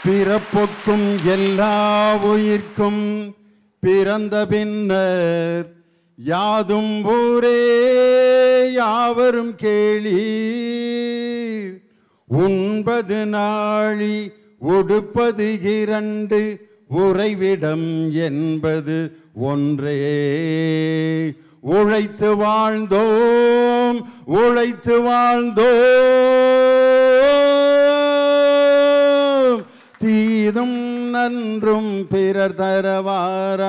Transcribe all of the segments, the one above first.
பிறப்புக்கும் எல்லா உயிர்க்கும் பிறந்த பின்னர் யாதும் ஊரே யாவரும் கேளீர். உண்பது நாழி உடுப்பது இரண்டு உறைவிடம் என்பது ஒன்றே. உழைத்து வாழ்ந்தோம் உழைத்து வாழ்ந்தோம் தீதும் நன்றும் பிறர் தரவாராயெனும்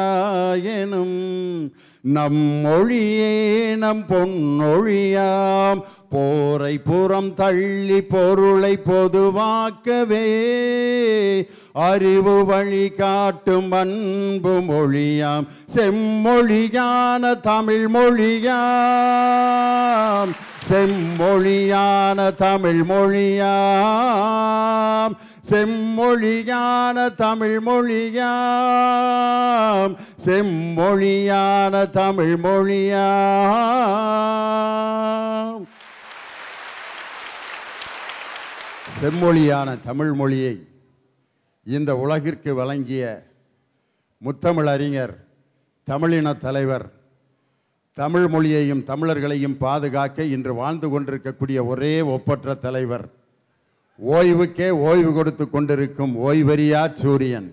நம் மொழியே நம் பொன்னொழியாம் போரை புறம் தள்ளி பொருளை பொதுவாக்கவே அறிவு வழி காட்டும் அன்பு மொழியாம் செம்மொழியான தமிழ் மொழியாம் செம்மொழியான தமிழ் மொழியாம் செம்மொழியான தமிழ் மொழியாம் செம்மொழியான தமிழ் மொழியாம். செம்மொழியான தமிழ் மொழியை இந்த உலகிற்கு வழங்கிய முத்தமிழறிஞர், தமிழின தலைவர், தமிழ் மொழியையும் தமிழர்களையும் பாதுகாக்க இன்று வாழ்ந்து கொண்டிருக்கக்கூடிய ஒரே ஒப்பற்ற தலைவர், ஓய்வுக்கே ஓய்வு கொடுத்து கொண்டிருக்கும் ஓய்வறியா சூரியன்,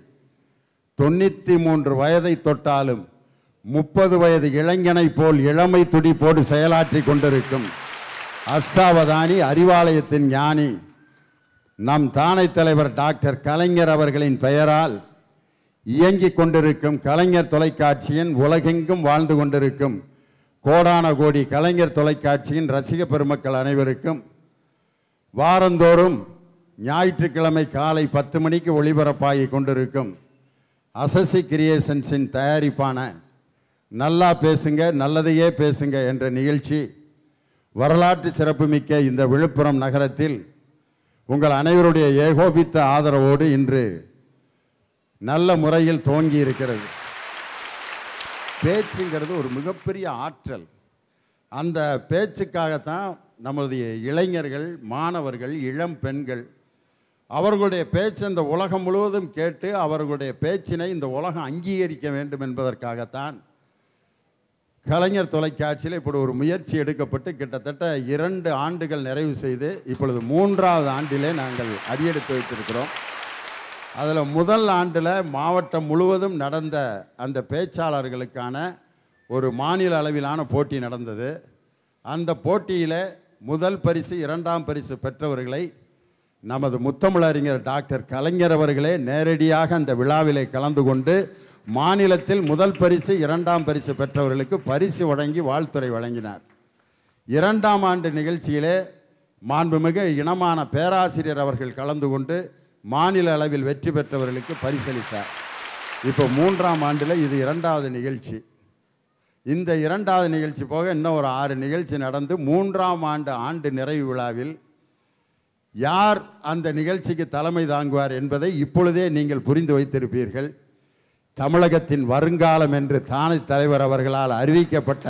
93 வயதை தொட்டாலும் 30 வயது இளைஞனை போல் இளமை துடிப்போடு செயலாற்றி கொண்டிருக்கும் அஷ்டாவதானி, அறிவாலயத்தின் ஞானி, நம் தானை தலைவர் டாக்டர் கலைஞர் அவர்களின் பெயரால் இயங்கிக் கொண்டிருக்கும் கலைஞர் தொலைக்காட்சியின் உலகெங்கும் வாழ்ந்து கொண்டிருக்கும் கோடான கோடி கலைஞர் தொலைக்காட்சியின் ரசிக பெருமக்கள் அனைவருக்கும் வாரந்தோறும் ஞாயிற்றுக்கிழமை காலை 10 மணிக்கு ஒளிபரப்பாகி கொண்டிருக்கும் அசசி கிரியேஷன்ஸின் தயாரிப்பான நல்லா பேசுங்க நல்லதையே பேசுங்க என்ற நிகழ்ச்சி வரலாற்று சிறப்புமிக்க இந்த விழுப்புரம் நகரத்தில் உங்கள் அனைவருடைய ஏகோபித்த ஆதரவோடு இன்று நல்ல முறையில் துவங்கி இருக்கிறது. பேச்சுங்கிறது ஒரு மிகப்பெரிய ஆற்றல். அந்த பேச்சுக்காகத்தான் நம்முடைய இளைஞர்கள், மாணவர்கள், இளம் பெண்கள் அவர்களுடைய பேச்சு இந்த உலகம் முழுவதும் கேட்டு அவர்களுடைய பேச்சினை இந்த உலகம் அங்கீகரிக்க வேண்டும் என்பதற்காகத்தான் கலைஞர் தொலைக்காட்சியில் இப்படி ஒரு முயற்சி எடுக்கப்பட்டு கிட்டத்தட்ட 2 ஆண்டுகள் நிறைவு செய்து இப்பொழுது 3வது ஆண்டிலே நாங்கள் அடியெடுத்து வைத்திருக்கிறோம். அதில் முதல் ஆண்டில் மாவட்டம் முழுவதும் நடந்த அந்த பேச்சாளர்களுக்கான ஒரு மாநில அளவிலான போட்டி நடந்தது. அந்த போட்டியில் முதல் பரிசு, 2ஆம் பரிசு பெற்றவர்களை நமது முத்தமிழறிஞர் டாக்டர் கலைஞர் அவர்களே நேரடியாக அந்த விழாவிலே கலந்து கொண்டு மாநிலத்தில் முதல் பரிசு, 2ஆம் பரிசு பெற்றவர்களுக்கு பரிசு வழங்கி வாழ்த்துரை வழங்கினார். 2ஆம் ஆண்டு நிகழ்ச்சியிலே மாண்புமிகு இனமான பேராசிரியர் அவர்கள் கலந்து கொண்டு மாநில அளவில் வெற்றி பெற்றவர்களுக்கு பரிசளித்தார். இப்போ 3ஆம் ஆண்டில் இது 2வது நிகழ்ச்சி. இந்த 2வது நிகழ்ச்சி போக இன்னும் ஒரு 6 நிகழ்ச்சி நடந்து 3ஆம் ஆண்டு நிறைவு விழாவில் யார் அந்த நிகழ்ச்சிக்கு தலைமை தாங்குவார் என்பதை இப்பொழுதே நீங்கள் புரிந்து வைத்திருப்பீர்கள். தமிழகத்தின் வருங்காலம் என்று தானை தலைவர் அவர்களால் அறிவிக்கப்பட்ட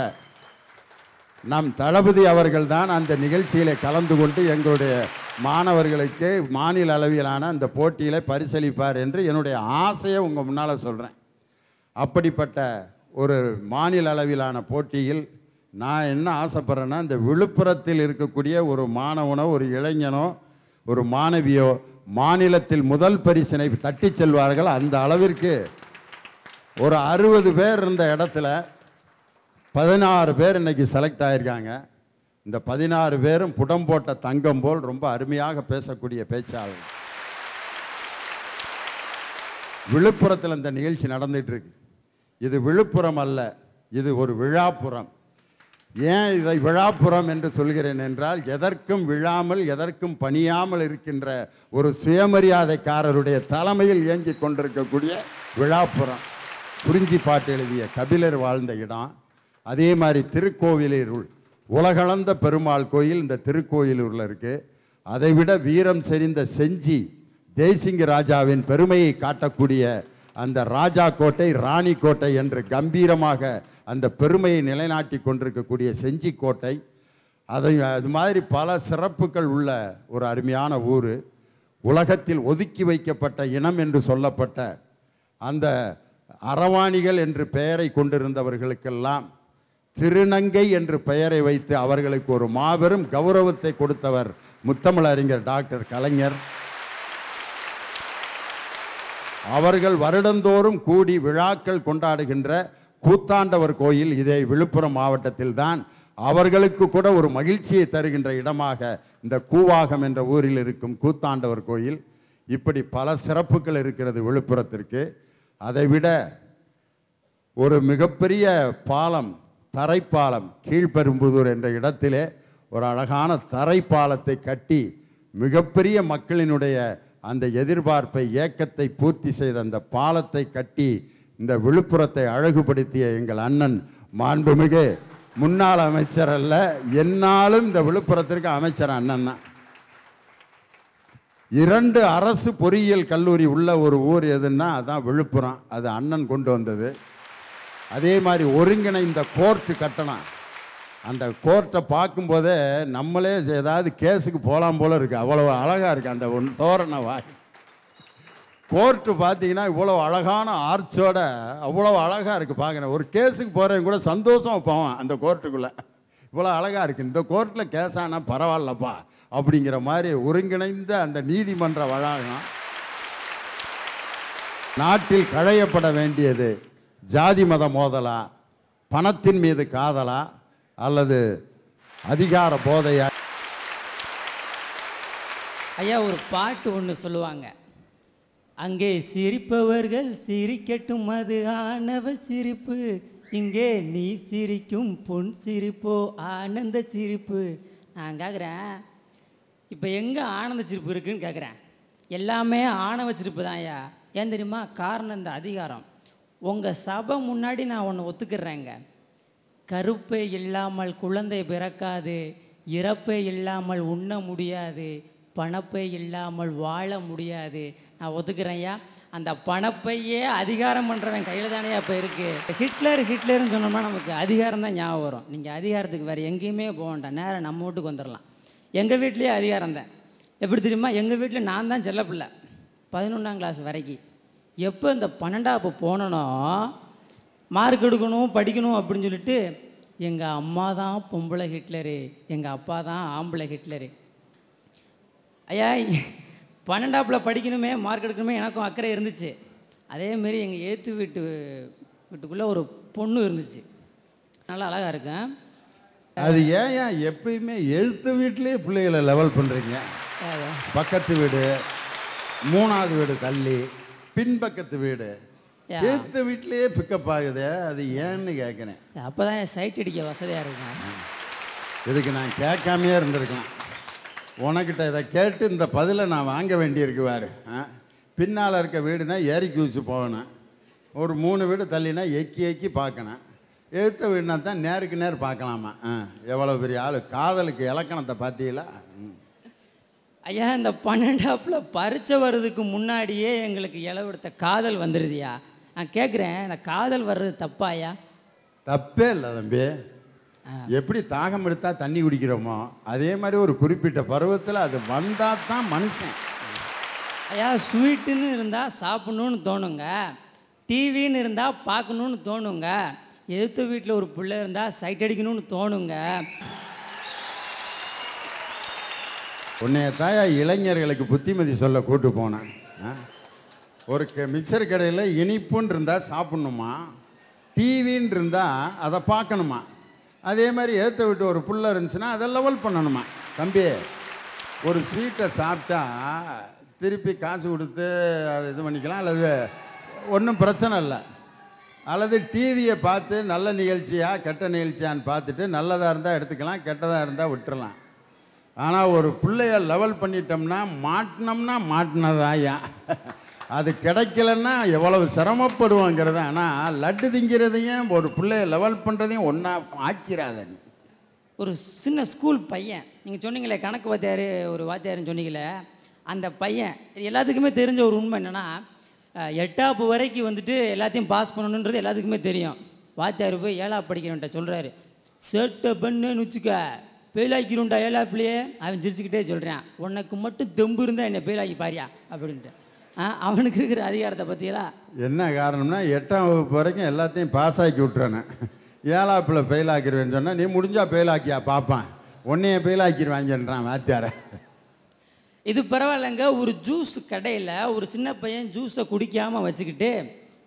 நம் தளபதி அவர்கள்தான் அந்த நிகழ்ச்சியில் கலந்து கொண்டு எங்களுடைய மாணவர்களுக்கு மாநில அளவிலான அந்த போட்டியில் பரிசளிப்பார் என்று என்னுடைய ஆசையை உங்கள் முன்னால் சொல்கிறேன். அப்படிப்பட்ட ஒரு மாநில அளவிலான போட்டியில் நான் என்ன ஆசைப்படுறேன்னா, இந்த விழுப்புரத்தில் இருக்கக்கூடிய ஒரு மாணவனோ, ஒரு இளைஞனோ, ஒரு மாணவியோ மாநிலத்தில் முதல் பரிசினை தட்டி செல்வார்கள். அந்த அளவிற்கு ஒரு 60 பேர் இருந்த இடத்துல 16 பேர் இன்னைக்கு செலக்ட் ஆகியிருக்காங்க. இந்த 16 பேரும் புடம் போட்ட தங்கம் போல் ரொம்ப அருமையாக பேசக்கூடிய பேச்சாளர். விழுப்புரத்தில் இந்த நிகழ்ச்சி நடந்துட்டு இருக்கு. இது விழுப்புரம் அல்ல, இது ஒரு விழாப்புறம். ஏன் இதை விழாப்புறம் என்று சொல்கிறேன் என்றால், எதற்கும் விழாமல் எதற்கும் பணியாமல் இருக்கின்ற ஒரு சுயமரியாதைக்காரருடைய தலைமையில் இயங்கிக் கொண்டிருக்கக்கூடிய விழாப்புறம். குறிஞ்சி பாட்டு எழுதிய கபிலர் வாழ்ந்த இடம். அதே மாதிரி திருக்கோவிலூர் உலகளந்த பெருமாள் கோயில் இந்த திருக்கோயிலூரில் இருக்குது. அதைவிட வீரம் செறிந்த செஞ்சி தேசிங்க ராஜாவின் பெருமையை காட்டக்கூடிய அந்த ராஜா கோட்டை, ராணி கோட்டை என்று கம்பீரமாக அந்த பெருமையை நிலைநாட்டி கொண்டிருக்கக்கூடிய செஞ்சி கோட்டை, அது மாதிரி பல சிறப்புகள் உள்ள ஒரு அருமையான ஊர். உலகத்தில் ஒதுக்கி வைக்கப்பட்ட இனம் என்று சொல்லப்பட்ட அந்த அரவாணிகள் என்று பெயரை கொண்டிருந்தவர்களுக்கெல்லாம் திருநங்கை என்று பெயரை வைத்து அவர்களுக்கு ஒரு மாபெரும் கௌரவத்தை கொடுத்தவர் முத்தமிழறிஞர் டாக்டர் கலைஞர். அவர்கள் வருடந்தோறும் கூடி விழாக்கள் கொண்டாடுகின்ற கூத்தாண்டவர் கோயில் இதே விழுப்புரம் மாவட்டத்தில் தான். அவர்களுக்கு கூட ஒரு மகிழ்ச்சியை தருகின்ற இடமாக இந்த கூவாகம் என்ற ஊரில் இருக்கும் கூத்தாண்டவர் கோயில். இப்படி பல சிறப்புகள் இருக்கிறது விழுப்புரத்திற்கு. அதைவிட ஒரு மிகப்பெரிய பாலம், தரைப்பாலம், கீழ்பெரும்புதூர் என்ற இடத்திலே ஒரு அழகான தரைப்பாலத்தை கட்டி மிகப்பெரிய மக்களினுடைய அந்த எதிர்பார்ப்பை, ஏக்கத்தை பூர்த்தி செய்த அந்த பாலத்தை கட்டி இந்த விழுப்புரத்தை அழகுபடுத்திய எங்கள் அண்ணன் மாண்புமிகு முன்னாள் அமைச்சர் அல்ல, என்னாலும் இந்த விழுப்புரத்திற்கு அமைச்சர் அண்ணன் தான். 2 அரசு பொறியியல் கல்லூரி உள்ள ஒரு ஊர் எதுன்னா அதான் விழுப்புரம். அது அண்ணன் கொண்டு வந்தது. அதே மாதிரி ஒருங்கிணைந்த கோர்ட்டு கட்டணம். அந்த கோர்ட்டை பார்க்கும்போதே நம்மளே ஏதாவது கேஸுக்கு போகலாம் போல இருக்குது, அவ்வளோ அழகாக இருக்குது அந்த தோரண வாய். கோர்ட்டு பார்த்தீங்கன்னா இவ்வளோ அழகான ஆர்ச்சோட அவ்வளோ அழகாக இருக்குது பார்க்குறேன். ஒரு கேஸுக்கு போகிறவங்க கூட சந்தோஷம் போவான் அந்த கோர்ட்டுக்குள்ளே. இவ்வளோ அழகாக இருக்குது, இந்த கோர்ட்டில் கேஸ் ஆனால் பரவாயில்லப்பா அப்படிங்கிற மாதிரி ஒருங்கிணைந்த அந்த நீதிமன்ற வளாகம். நாட்டில் களையப்பட வேண்டியது ஜாதி மத மோதலா, பணத்தின் மீது காதலா, அல்லது அதிகார போதையா? ஐயா, ஒரு பாட்டு ஒன்று சொல்லுவாங்க, அங்கே சிரிப்பவர்கள் சிரிக்கட்டும், அது ஆணவ சிரிப்பு, இங்கே நீ சிரிக்கும் பொன் சிரிப்போ ஆனந்த சிரிப்பு. நான் கேட்குறேன், இப்போ எங்கே ஆனந்த சிரிப்பு இருக்குதுன்னு கேட்குறேன். எல்லாமே ஆணவ சிரிப்பு தான் ஐயா. ஏன் தெரியுமா? காரணம் இந்த அதிகாரம். உங்கள் சபை முன்னாடி நான் ஒன்று ஒத்துக்கிறேங்க. கருப்பே இல்லாமல் குழந்தை பிறக்காது, இறப்பே இல்லாமல் உண்ண முடியாது, பணப்பை இல்லாமல் வாழ முடியாது. நான் ஒத்துக்கிறேன்யா. அந்த பணப்பையே அதிகாரம் பண்ணுறவன் கையில் தானே இப்போ இருக்குது. ஹிட்லர்னு சொன்னோம்னா நமக்கு அதிகாரம் தான் ஞாபகம் வரும். நீங்கள் அதிகாரத்துக்கு வேறு எங்கேயுமே போக வேண்டாம், நேரம் நம்ம வீட்டுக்கு வந்துடலாம். எங்கள் வீட்லேயே அதிகாரம் தான். எப்படி தெரியுமா? எங்கள் வீட்டில் நான் தான் செல்லப்பில்லை 11ஆம் கிளாஸ் வரைக்கும். எப்போ இந்த 12ஆம் போனனோ மார்க் எடுக்கணும் படிக்கணும் அப்படின்னு சொல்லிட்டு எங்கள் அம்மா தான் பொம்பளை ஹிட்லரு, எங்கள் அப்பா தான் ஆம்பளை ஹிட்லரு. ஐயா, 12ஆம் படிக்கணுமே, மார்க் எடுக்கணுமே, எனக்கும் அக்கறை இருந்துச்சு. அதேமாரி எங்கள் ஏற்று வீட்டுக்குள்ளே ஒரு பொண்ணு இருந்துச்சு, நல்லா அழகாக இருக்கேன். அது ஏன் எப்பயுமே எழுத்து வீட்டிலே பிள்ளைகளை லெவல் பண்ணுறீங்க? பக்கத்து வீடு, 3ஆவது வீடு தள்ளி, பின்பக்கத்து வீடு, எழுத்து வீட்டிலேயே பிக்கப் ஆகுது. அது ஏன்னு கேட்குறேன். அப்போ தான் சைட் அடிக்க வசதியாக இருக்கும். இதுக்கு நான் கேட்காமையே இருந்திருக்கலாம். உனக்கிட்ட இதை கேட்டு இந்த பதிலை நான் வாங்க வேண்டியிருக்குவார். பின்னால் இருக்க வீடுனா ஏறி குதிச்சு போகணும், ஒரு 3 வீடு தள்ளினா எக்கி பார்க்கணும், எழுத்த வீடுனா தான் நேருக்கு நேர் பார்க்கலாமா? எவ்வளோ பெரிய ஆள்! காதலுக்கு இலக்கணத்தை பார்த்தீங்களா? ஐயா, இந்த 12ஆம் பரீட்சை வர்றதுக்கு முன்னாடியே எங்களுக்கு இளவெடுத்த காதல் வந்துடுதியா. நான் கேட்குறேன், இந்த காதல் வர்றது தப்பாயா? தப்பே இல்லை தம்பி. எப்படி தாகம் எடுத்தால் தண்ணி குடிக்கிறோமோ அதே மாதிரி ஒரு குறிப்பிட்ட பருவத்தில் அது வந்தால் தான் மனுஷன். ஐயா, ஸ்வீட்டுன்னு இருந்தால் சாப்பிட்ணுன்னு தோணுங்க, டிவின்னு இருந்தால் பார்க்கணுன்னு தோணுங்க, எழுத்து வீட்டில் ஒரு பிள்ளை இருந்தால் சைட் அடிக்கணும்னு தோணுங்க. உன்னைய தாயா இளைஞர்களுக்கு புத்திமதி சொல்ல கூட்டு போனேன். ஒரு மிக்சர் கடையில் இனிப்புன்னு இருந்தால் சாப்பிட்ணுமா, டிவின்னு இருந்தால் அதை பார்க்கணுமா, அதே மாதிரி ஏற்ற விட்டு ஒரு புள்ள இருந்துச்சுன்னா அதை லெவல் பண்ணணுமா? தம்பி, ஒரு ஸ்வீட்டை சாப்பிட்டா திருப்பி காசு கொடுத்து அதை இது பண்ணிக்கலாம், அல்லது ஒன்றும் பிரச்சனை இல்லை. அல்லது டிவியை பார்த்து நல்ல நிகழ்ச்சியா கெட்ட நிகழ்ச்சியான்னு பார்த்துட்டு நல்லதாக இருந்தால் எடுத்துக்கலாம், கெட்டதாக இருந்தால் விட்டுறலாம். ஆனால் ஒரு பிள்ளைய லெவல் பண்ணிட்டோம்னா மாட்டினதாயா, அது கிடைக்கலன்னா எவ்வளவு சிரமப்படுவோங்கிறது. ஆனால் லட்டு திங்கிறதையும் ஒரு பிள்ளைய லெவல் பண்ணுறதையும் ஒன்றா ஆக்கிறாதன்னு. ஒரு சின்ன ஸ்கூல் பையன், நீங்கள் சொன்னீங்களே கணக்கு வாத்தியார், ஒரு வாத்தியாருன்னு சொன்னீங்களே, அந்த பையன் எல்லாத்துக்குமே தெரிஞ்ச ஒரு உண்மை என்னென்னா, 8ஆம் வரைக்கும் வந்துட்டு எல்லாத்தையும் பாஸ் பண்ணணுன்றது எல்லாத்துக்குமே தெரியும். வாத்தியார் போய் 7ஆம் படிக்கிறவன்ட்ட சொல்கிறாரு, சேட்டை பண்ணுன்னு வச்சுக்க பெயிலாக்கிருண்டா ஏலாப்பிலையே. அவன் சிரிச்சுக்கிட்டே சொல்கிறான், உனக்கு மட்டும் தெம்பு இருந்தால் என்னை பெயிலாக்கி பாரியா அப்படின்ட்டு. அவனுக்கு இருக்கிற அதிகாரத்தை பற்றியெல்லாம் என்ன காரணம்னா 8ஆம் வகுப்பு வரைக்கும் எல்லாத்தையும் பாஸ் ஆக்கி விட்டுறானே. 7ஆப்பில் ஃபெயில் ஆக்கிடுவேன்னு சொன்னால் நீ முடிஞ்சால் ஃபெயில் ஆக்கியா பார்ப்பான், உன்னையே ஃபெயில் ஆக்கிடுவாங்கன்றான் வாத்தியார. இது பரவாயில்லைங்க. ஒரு ஜூஸ் கடையில் ஒரு சின்ன பையன் ஜூஸை குடிக்காமல் வச்சுக்கிட்டு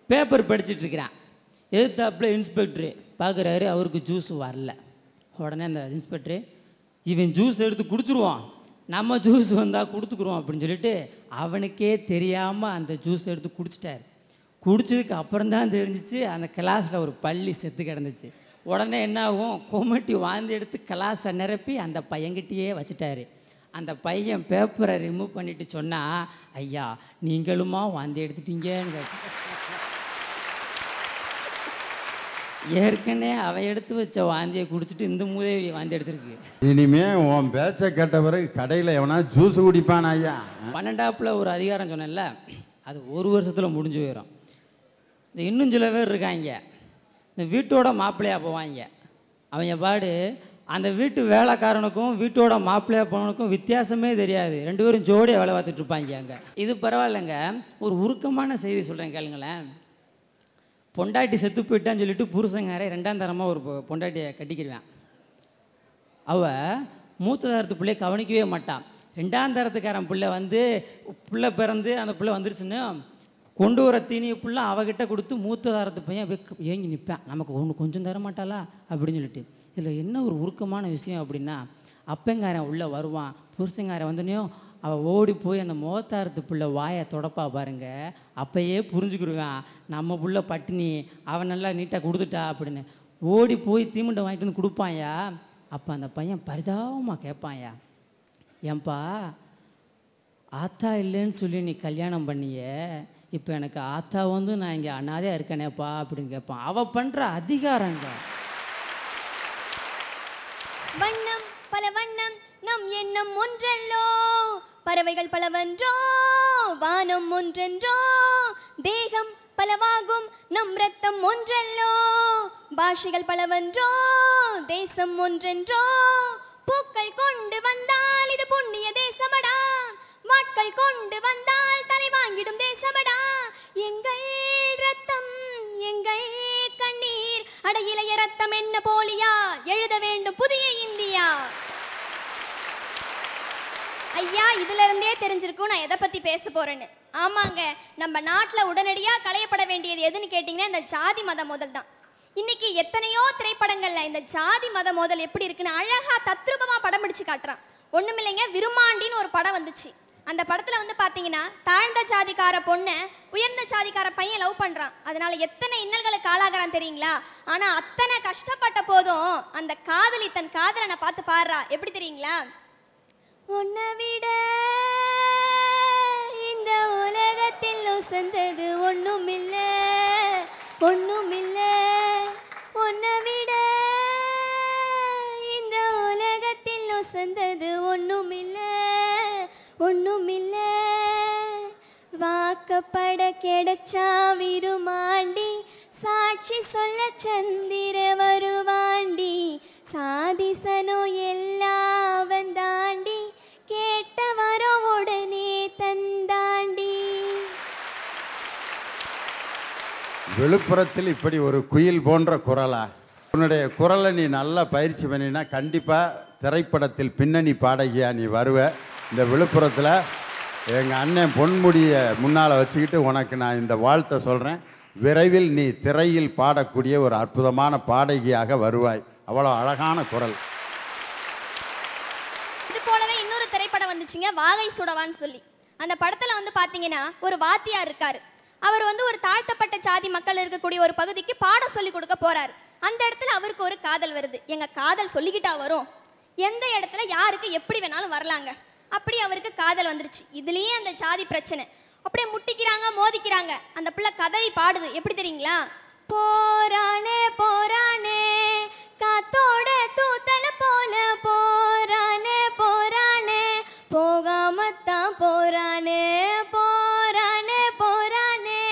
பேப்பர் படிச்சுட்ருக்கிறான். எதிர்த்தாப்புல இன்ஸ்பெக்டரு பார்க்குறாரு, அவருக்கு ஜூஸ் வரல. உடனே அந்த இன்ஸ்பெக்டரு, இவன் ஜூஸ் எடுத்து குடிச்சிருவான், நம்ம ஜூஸ் வந்தால் கொடுத்துக்குறோம் அப்படின்னு சொல்லிட்டு அவனுக்கே தெரியாமல் அந்த ஜூஸ் எடுத்து குடிச்சிட்டார். குடிச்சதுக்கு அப்புறம்தான் தெரிஞ்சிச்சு அந்த கிளாஸில் ஒரு பள்ளி செத்து கிடந்துச்சு. உடனே என்ன ஆகும், கொமட்டி வாந்தி எடுத்து கிளாஸை நிரப்பி அந்த பையன்கிட்டயே வச்சுட்டாரு. அந்த பையன் பேப்பரை ரிமூவ் பண்ணிட்டு சொன்னால், ஐயா நீங்களுமா வாந்தி எடுத்துட்டீங்கன்னு. ஏற்கனவே அவ எடுத்து வச்ச வாந்தியை குடிச்சிட்டு இந்த மூதேவி வாந்தி எடுத்துருக்கு. இனிமே உன் பேச்சை கேட்ட பிறகு கடையில் எவனா ஜூஸ் குடிப்பான் ஐயா. 12ஆப்பில் ஒரு அதிகாரம் சொன்னேன்ல, அது ஒரு வருஷத்தில் முடிஞ்சு போயிடும். இந்த இன்னும் சில பேர் இருக்காங்க, இந்த வீட்டோட மாப்பிள்ளையாக போவாங்க. அவங்க பாடு அந்த வீட்டு வேலைக்காரனுக்கும் வீட்டோட மாப்பிள்ளையாக போனவனுக்கும் வித்தியாசமே தெரியாது. 2 பேரும் ஜோடியாக வேலை பார்த்துட்டு இருப்பாங்க அங்கே. இது பரவாயில்லைங்க. ஒரு உருக்கமான செய்தி சொல்கிறேன் கேளுங்களேன். பொண்டாட்டி செத்து போயிட்டான்னு சொல்லிட்டு புருஷங்காரே 2ஆம் தரமாக ஒரு பொண்டாட்டியை கட்டிக்கிடுவேன். அவள் மூத்த தரத்து பிள்ளையை கவனிக்கவே மாட்டான். 2ஆம் தரத்துக்காரன் பிள்ளை வந்து பிள்ளை பிறந்து அந்த பிள்ளை வந்துருச்சுன்னு கொண்டு வர தீனியை பிள்ளை அவகிட்ட கொடுத்து மூத்த தரத்து பையன் அப்படியே ஏங்கி நிற்பேன், நமக்கு ஒன்று கொஞ்சம் தர மாட்டாளா அப்படின்னு சொல்லிட்டு. இதில் என்ன ஒரு உருக்கமான விஷயம் அப்படின்னா, அப்பங்காரன் உள்ளே வருவான், புருஷங்காரன் வந்தோடனையும் அவள் ஓடி போய் அந்த முகத்தாரத்து பிள்ளை வாயை தொடப்பா பாருங்க. அப்பயே புரிஞ்சுக்கிடுவேன், நம்ம புள்ள பட்டினி, அவன் நல்லா நீட்டாக கொடுத்துட்டா அப்படின்னு. ஓடி போய் தீமண்டை வாங்கிட்டு வந்து கொடுப்பாயா. அப்போ அந்த பையன் பரிதாபமாக கேட்பாயா, ஏன்பா ஆத்தா இல்லைன்னு சொல்லி நீ கல்யாணம் பண்ணியே, இப்போ எனக்கு ஆத்தா வந்து நான் இங்கே அனாதையாக இருக்கேனேப்பா அப்படின்னு கேட்பான். அவள் பண்ணுற அதிகாரங்க. வண்ணம் பல வண்ணம் நம் எண்ணம் ஒன்றல்லோ, பறவைகள் பலவன்றோ வானம் ஒன்றென்றோ, தேகம் பலவாகும் நம் ரத்தம் ஒன்றல்லோ, பாஷைகள் பலவன்றோ தேசம் ஒன்றென்றோ, பூக்கள் கொண்டு வந்தால் இது புண்ணிய தேசமடா, மாட்கள் கொண்டு வந்தால் தலை வாங்கிடும் தேசமடா, எங்கள் ரத்தம் எங்கள் கண்ணீர் அட இளைய ரத்தம் என்ன போலியா, எழுத வேண்டும் புதிய இந்தியா. ஐயா, இதுல இருந்தே தெரிஞ்சிருக்கும் நான் எதை பத்தி பேச போறேன்னு. ஆமாங்க, நம்ம நாட்டுல உடனடியா களையப்பட வேண்டியது எதுன்னு கேட்டீங்கன்னா இந்த ஜாதி மத மோதல் தான். இன்னைக்கு எத்தனையோ திரைப்படங்கள்ல இந்த ஜாதி மத மோதல் எப்படி இருக்குன்னு அழகா தத்ரூபமா படம் பிடிச்சு காட்டுறான். ஒண்ணுமில்லைங்க, விருமாண்டின்னு ஒரு படம் வந்துச்சு. அந்த படத்துல வந்து பாத்தீங்கன்னா தாழ்ந்த ஜாதிக்கார பொண்ணை உயர்ந்த ஜாதிக்கார பையன் லவ் பண்றான். அதனால எத்தனை இன்னல்களுக்கு ஆளாகிறான் தெரியுங்களா. ஆனா அத்தனை கஷ்டப்பட்ட போதும் அந்த காதலி தன் காதலனை பார்த்து பாடுறா. எப்படி தெரியுங்களா, உன்னை விட இந்த உலகத்தில் உசந்தது ஒண்ணுமில்ல ஒண்ணுமில்ல, உன்னை விட இந்த உலகத்தில் உசந்தது ஒண்ணுமில்ல ஒண்ணுமில்ல, வாக்கப்பட கிடைச்சா விருமாண்டி, சாட்சி சொல்ல சந்திர வருவாண்டி, சாதிசனோ எல்லாம் வந்தாண்டி, கேட்ட வரோ உடனே தந்தாண்டி. விழுப்புரத்தில் இப்படி ஒரு குயில் போன்ற குரலா? உன்னுடைய குரலை நீ நல்லா பயிற்சி பண்ணினா கண்டிப்பாக திரைப்படத்தில் பின்னணி பாடகியா நீ வருவ. இந்த விழுப்புரத்தில் எங்கள் அண்ணன் பொன்முடியை முன்னால் வச்சுக்கிட்டு உனக்கு நான் இந்த வாழ்த்தை சொல்கிறேன். விரைவில் நீ திரையில் பாடக்கூடிய ஒரு அற்புதமான பாடகியாக வருவாய். அவ்வளோ அழகான குரல். இது போலவே இன்னொரு திரைப்படம் வந்துச்சுங்க, வாகை சுடவான்னு சொல்லி. அந்த படத்துல வந்து பாத்தீங்கன்னா ஒரு வாத்தியார் இருக்காரு. அவர் வந்து ஒரு தாழ்த்தப்பட்ட ஜாதி மக்கள் இருக்கக்கூடிய ஒரு பகுதிக்கு பாடம் சொல்லி கொடுக்க போறாரு. அந்த இடத்துல அவருக்கு ஒரு காதல் வருது. எங்க காதல் சொல்லிக்கிட்டா வரும், எந்த இடத்துல யாருக்கு எப்படி வேணாலும் வரலாங்க. அப்படி அவருக்கு காதல் வந்துருச்சு. இதுலயே அந்த ஜாதி பிரச்சனை, அப்படியே முட்டிக்கிறாங்க மோதிக்கிறாங்க. அந்த பிள்ளை கதறி பாடுது. எப்படி தெரியுங்களா, போரானே போரானே காத்தோட தூத்தல போல, போரானே போரானே போகாமத்தான் போரானே, போரானே போரானே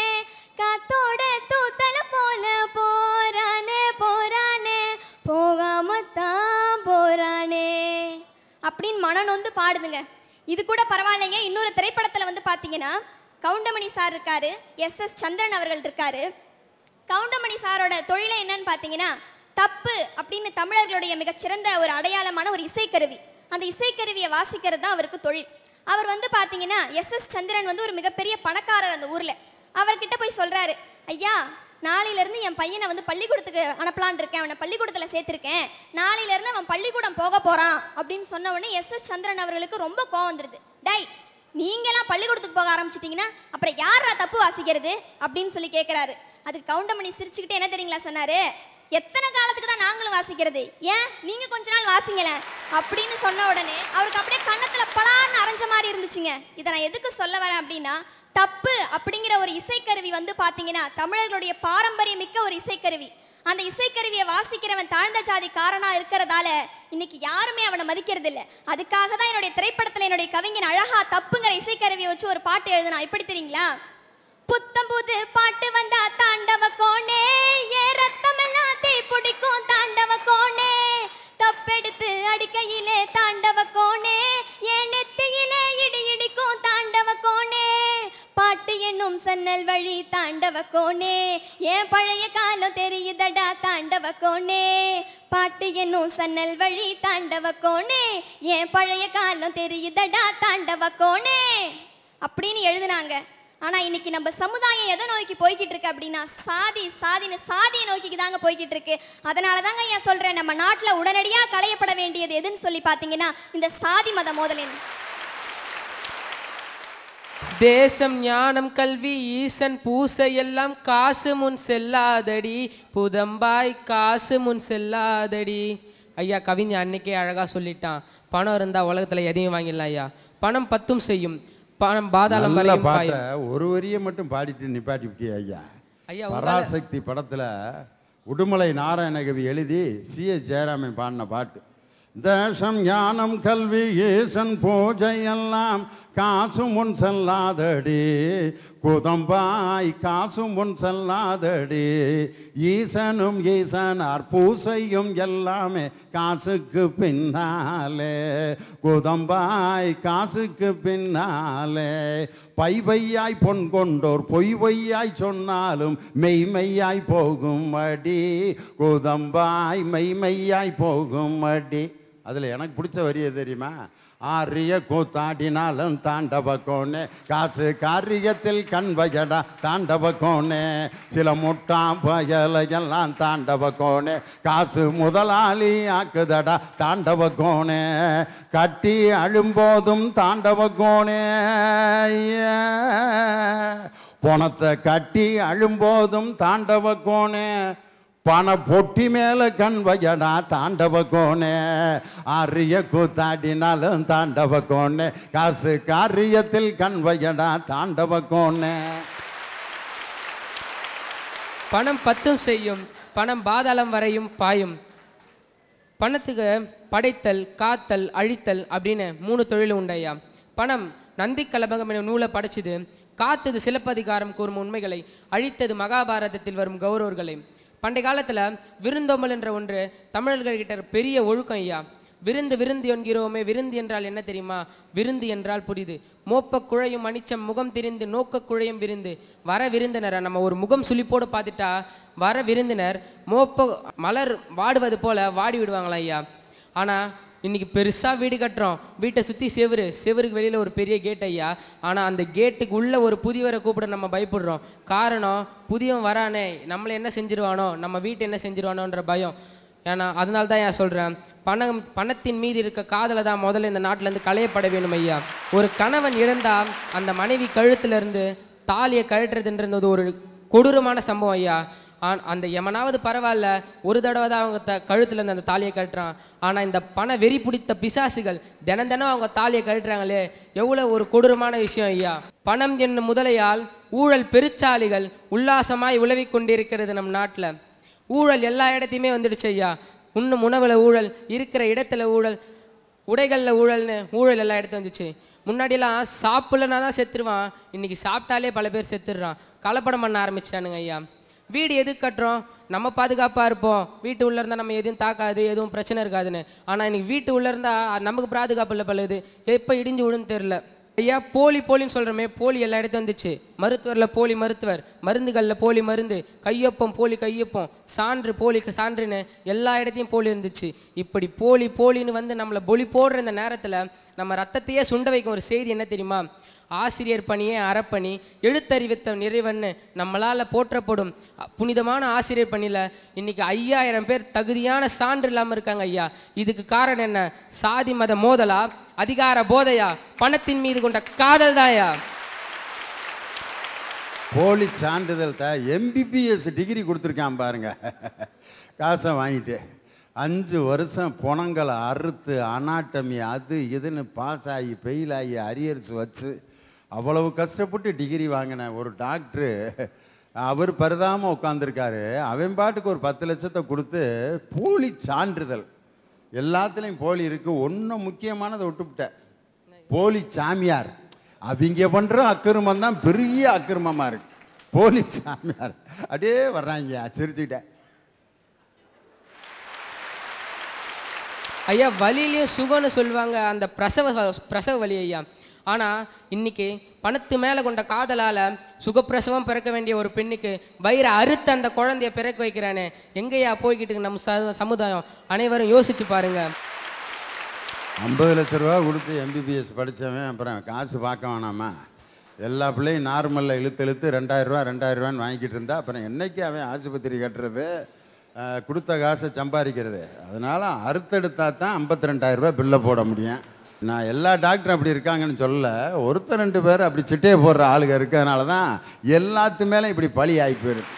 காத்தோட தூத்தல போல, போரானே போரானே போகாமத்தான் போரானே. அப்படின்னு மனநொந்து பாடுதுங்க. இது கூட பரவாயில்லைங்க. இன்னொரு திரைப்படத்தில் வந்து பார்த்தீங்கன்னா கவுண்டமணி சார் இருக்காரு, எஸ் சந்திரன் அவர்கள் இருக்காரு. கவுண்டமணி சாரோட தொழிலை என்னன்னு பார்த்தீங்கன்னா தப்பு அப்படின்னு தமிழர்களுடைய மிகச்சிறந்த ஒரு அடையாளமான ஒரு இசைக்கருவி. அந்த இசைக்கருவியை வாசிக்கிறது தான் அவருக்கு தொழில். அவர் வந்து பார்த்தீங்கன்னா எஸ் சந்திரன் வந்து ஒரு மிகப்பெரிய பணக்காரர் அந்த ஊரில். அவர்கிட்ட போய் சொல்கிறாரு, ஐயா நாளையிலேருந்து என் பையனை வந்து பள்ளிக்கூடத்துக்கு அனுப்பலான் இருக்கேன், அவனை பள்ளிக்கூடத்தில் சேர்த்துருக்கேன், நாளையிலேருந்து அவன் பள்ளிக்கூடம் போக போகிறான் அப்படின்னு சொன்ன உடனே எஸ் சந்திரன் அவர்களுக்கு ரொம்ப கோவம் வந்துடுது. டை நீங்களாம் பள்ளிக்கூடத்துக்கு போக ஆரம்பிச்சிட்டிங்கன்னா அப்புறம் யாரா தப்பு வாசிக்கிறது அப்படின்னு சொல்லி கேட்குறாரு. அதுக்கு கவுண்டமணி சிரிச்சுக்கிட்டே என்ன தெரியுங்களா சொன்னார், எத்தனை காலத்துக்கு தான் நாங்களும் வாசிக்கிறது, ஏன் நீங்கள் கொஞ்ச நாள் வாசிங்களேன் அப்படின்னு சொன்ன உடனே அவருக்கு அப்படியே கன்னத்தில் பலார்னு அரைஞ்ச மாதிரி இருந்துச்சுங்க. இதை நான் எதுக்கு சொல்ல வரேன் அப்படின்னா தப்பு அப்படிங்கிற ஒரு இசைக்கருவி வந்து பார்த்தீங்கன்னா தமிழர்களுடைய பாரம்பரியமிக்க ஒரு இசைக்கருவி. அந்த இசைக்கருவியை வாசிக்கிறவன் தாழ்ந்த ஜாதிக்காரனா இருக்கிறதால இன்னைக்கு யாருமே அவனை மதிக்கிறது இல்லை. அதுக்காக தான் என்னுடைய திரைப்படத்தில் என்னுடைய கவிஞன் அழகா தப்புங்கிற இசைக்கருவியை வச்சு ஒரு பாட்டு எழுதுனா. எப்படி தெரியுங்களா, புத்தம் புது பாட்டு வந்தா தாண்டவ கோணே, ஏ ரத்தம் எல்லாம் தீ பிடிக்கும் தாண்டவ கோணே, தப்பெடுத்து அடிக்கையிலே தாண்டவ கோணே, ஏன் நெத்தியிலே இடி இடிக்கும் தாண்டவ கோணே, பாட்டு என்னும் சன்னல் வழி தாண்டவ கோணே, ஏன் பழைய காலம் தெரியுதடா தாண்டவ கோணே, பாட்டு என்னும் சன்னல் வழி தாண்டவ கோணே, ஏன் பழைய காலம் தெரியுதடா தாண்டவ கோணே அப்படின்னு எழுதுனாங்க. ஆனா இன்னைக்கு நம்ம சமுதாயம் எதை நோக்கி போய்கிட்டு இருக்கு அப்படின்னா சாதியை நோக்கி தாங்க போய்கிட்டு இருக்கு. அதனால தாங்க ஏன் சொல்றேன், நம்ம நாட்டுல உடனடியா களையப்பட வேண்டியது எதுன்னு சொல்லி பாத்தீங்கன்னா இந்த சாதி மத மோதலின். தேசம் ஞானம் கல்வி ஈசன் பூசை எல்லாம் காசு முன் செல்லாதடி புதம்பாய் காசு முன் செல்லாதடி. ஐயா கவிஞர் அன்னைக்கே அழகா சொல்லிட்டான், பணம் இருந்தா உலகத்துல எதையும் வாங்கிடலாம் ஐயா, பணம் பத்தும் செய்யும் பணம் பாதாளம் வரையும் பாயும். ஒரு வரியை மட்டும் பாடிட்டு நிப்பாட்டி ஐயா. ஐயா பராசக்தி படத்துல உடுமலை நாராயணகவி எழுதி சி.எஸ். ஜெயராமன் பாடின பாட்டு. தேசம் ஞானம் கல்வி ஈசன் பூஜை எல்லாம் காசு முன் செல்லாதடி குதம்பாய் காசு முன் செல்லாதடி, ஈசனும் ஈசனார் பூசையும் எல்லாமே காசுக்கு பின்னாலே குதம்பாய் காசுக்கு பின்னாலே, பையாய் பொன் கொண்டோர் பொய்யாய் சொன்னாலும் மெய்மையாய் போகும் அடி குதம்பாய் மெய்மையாய் போகும் அடி. அதில் எனக்கு பிடிச்ச வரியை தெரியுமா, ஆரிய கூத்தாடினாலும் தாண்டவ கோணே, காசு காரியத்தில் கண்வயடா தாண்டவ கோணே, சில முட்டா பயலையெல்லாம் தாண்டவ கோணே, காசு முதலாளி ஆக்குதடா தாண்டவ கோணே, கட்டி அழும்போதும் தாண்டவ கோணே, பணத்தை கட்டி அழும்போதும் தாண்டவ கோணே, பண பொட்டி மேல கண் வயடா தாண்டவ கோணே, ஆரிய கூத்தாடினாலும் தாண்டவ கோணே, காசு காரியத்தில் கண் வயடா தாண்டவ கோணே. பணம் பத்தும் செய்யும் பணம் பாதாளம் வரையும் பாயும். பணத்துக்கு படைத்தல் காத்தல் அழித்தல் அப்படின்னு 3 தொழில் உண்டையா. பணம் நந்தி கலபகம் எனும் நூலை படைச்சது, காத்தது சிலப்பதிகாரம் கூறும் உண்மைகளை, அழித்தது மகாபாரதத்தில் வரும் கௌரவர்களை. பண்டைய காலத்தில் விருந்தோம்பல் என்ற ஒன்று தமிழர்கள்கிட்ட பெரிய ஒழுக்கம் ஐயா. விருந்து என்கிறோமே, விருந்து என்றால் என்ன தெரியுமா, விருந்து என்றால் புரியுது, மோப்ப குழையும் அனிச்சம் முகம் திரிந்து நோக்க குழையும் விருந்து. வர விருந்தினரை நம்ம ஒரு முகம் சுளிப்போடு பார்த்துட்டா வர விருந்தினர் மோப்ப மலர் வாடுவது போல வாடி விடுவாங்களா ஐயா. ஆனால் இன்றைக்கி பெருசாக வீடு கட்டுறோம், வீட்டை சுற்றி செவருக்கு வெளியில் ஒரு பெரிய கேட் ஐயா. ஆனால் அந்த கேட்டுக்கு உள்ளே ஒரு புதியவரை கூப்பிட நம்ம பயப்படுறோம். காரணம், புதியவன் வரானே நம்மளை என்ன செஞ்சிருவானோ, நம்ம வீட்டை என்ன செஞ்சிருவானோன்ற பயம். ஏன்னா அதனால தான் ஏன் சொல்கிறேன், பணத்தின் மீது இருக்க காதலை தான் முதல்ல இந்த நாட்டிலேருந்து களையப்பட வேணும் ஐயா. ஒரு கணவன் இருந்தால் அந்த மனைவி கழுத்துலேருந்து தாலியை கழட்டுறதுன்றது ஒரு கொடூரமான சம்பவம் ஐயா. அந்த எமனாவது பரவாயில்ல, ஒரு தடவை தான் அவங்க கழுத்துலேருந்து அந்த தாலியை கழட்டுறான். ஆனால் இந்த பண வெறி பிடித்த பிசாசுகள் தினம் அவங்க தாலியை கழட்டுறாங்களே, எவ்வளோ ஒரு கொடூரமான விஷயம் ஐயா. பணம் என்னும் முதலையால் ஊழல் பெருச்சாலிகள் உல்லாசமாய் உழவி கொண்டிருக்கிறது நம் நாட்டில். ஊழல் எல்லா இடத்தையுமே வந்துடுச்சு ஐயா. இன்னும் உணவில் ஊழல், இருக்கிற இடத்துல ஊழல், உடைகளில் ஊழல்னு ஊழல் எல்லா இடத்துல வந்துச்சு. முன்னாடியெல்லாம் சாப்பிடலன்னா தான் செத்துருவான், இன்றைக்கி சாப்பிட்டாலே பல பேர் செத்துடுறான். கலப்படம் பண்ண ஆரம்பிச்சிட்டானுங்க ஐயா. வீடு எதுக்கு கட்டுறோம், நம்ம பாதுகாப்பாக இருப்போம், வீட்டு உள்ளே இருந்தால் நம்ம எதுவும் தாக்காது, எதுவும் பிரச்சனை இருக்காதுன்னு. ஆனால் இன்னைக்கு வீட்டு உள்ளே இருந்தால் நமக்கு பாதுகாப்பு இல்லை பழுது, எப்போ இடிஞ்சு விடுன்னு தெரில. ஐயா போலின்னு சொல்கிறோமே, போலி எல்லா இடத்தையும் வந்துச்சு. மருத்துவரில் போலி மருத்துவர், மருந்துகளில் போலி மருந்து, கையொப்பம் போலி கையொப்பம், சான்று போலி சான்றுன்னு எல்லா இடத்தையும் போலி இருந்துச்சு. இப்படி போலின்னு வந்து நம்மளை பொலி போடுற இந்த நேரத்தில் நம்ம ரத்தத்தையே சுண்ட வைக்கும் ஒரு செய்தி என்ன தெரியுமா? ஆசிரியர் பணியே அறப்பணி, எழுத்தறிவித்த நிறைவன்னு நம்மளால் போற்றப்படும் புனிதமான ஆசிரியர் பணியில் இன்னைக்கு 5000 பேர் தகுதியான சான்று இல்லாமல் இருக்காங்க ஐயா. இதுக்கு காரணம் என்ன? சாதி மத மோதலா, அதிகார போதையா, பணத்தின் மீது கொண்ட காதல் தாயா? போலி சான்றிதழ் MBBS டிகிரி கொடுத்துருக்கான் பாருங்க, காசை வாங்கிட்டு 5 வருஷம் புணங்களை அறுத்து அனாட்டமி அது இதுன்னு பாஸ் ஆகி ஃபெயில் ஆகி அரியர்ஸ் வச்சு அவ்வளவு கஷ்டப்பட்டு டிகிரி வாங்கின ஒரு டாக்டரு அவர் பரிதாமல் உட்காந்துருக்காரு. அவன் பாட்டுக்கு ஒரு 10 லட்சத்தை கொடுத்து போலி சான்றிதழ், எல்லாத்துலேயும் போலி இருக்குது, ஒன்றும் முக்கியமானதை விட்டுவிட்டேன், போலி சாமியார். அவங்க பண்ணுற அக்கிரமம் தான் பெரிய அக்கிரமமாக இருக்கு. போலி சாமியார் அப்படியே வர்றாங்க, சிரிச்சுக்கிட்டேன். ஐயா வலியிலையும் சுகம்னு சொல்லுவாங்க, அந்த பிரசவ வலி ஐயா. ஆனால் இன்னைக்கு பணத்து மேலே கொண்ட காதலால் சுகப்பிரசவம் பிறக்க வேண்டிய ஒரு பெண்ணுக்கு வயிறை அறுத்து அந்த குழந்தைய பிறக்க வைக்கிறானே, எங்கேயா போய்கிட்டு நம்ம சமுதாயம்? அனைவரும் யோசிச்சு பாருங்க. 50 லட்ச ரூபா கொடுத்து MBBS படித்தவன் அப்புறம் காசு பார்க்க வேணாமா? எல்லா பிள்ளையும் நார்மலில் இழுத்து 2000 ரூபான்னு வாங்கிக்கிட்டு இருந்தா அப்புறம் என்னைக்கு அவன் ஆஸ்பத்திரி கட்டுறது, கொடுத்த காசை சம்பாதிக்கிறது? அதனால் அறுத்தெடுத்தா தான் 52,000 ரூபா பில்லை போட முடியும். நான் எல்லா டாக்டரும் அப்படி இருக்காங்கன்னு சொல்லல, ஒருத்தர் 2 பேர் அப்படி சிட்டையை போடுற ஆளுங்க இருக்கிறதுனால தான் எல்லாத்து மேலே இப்படி பழி ஆகி போயிருக்கு.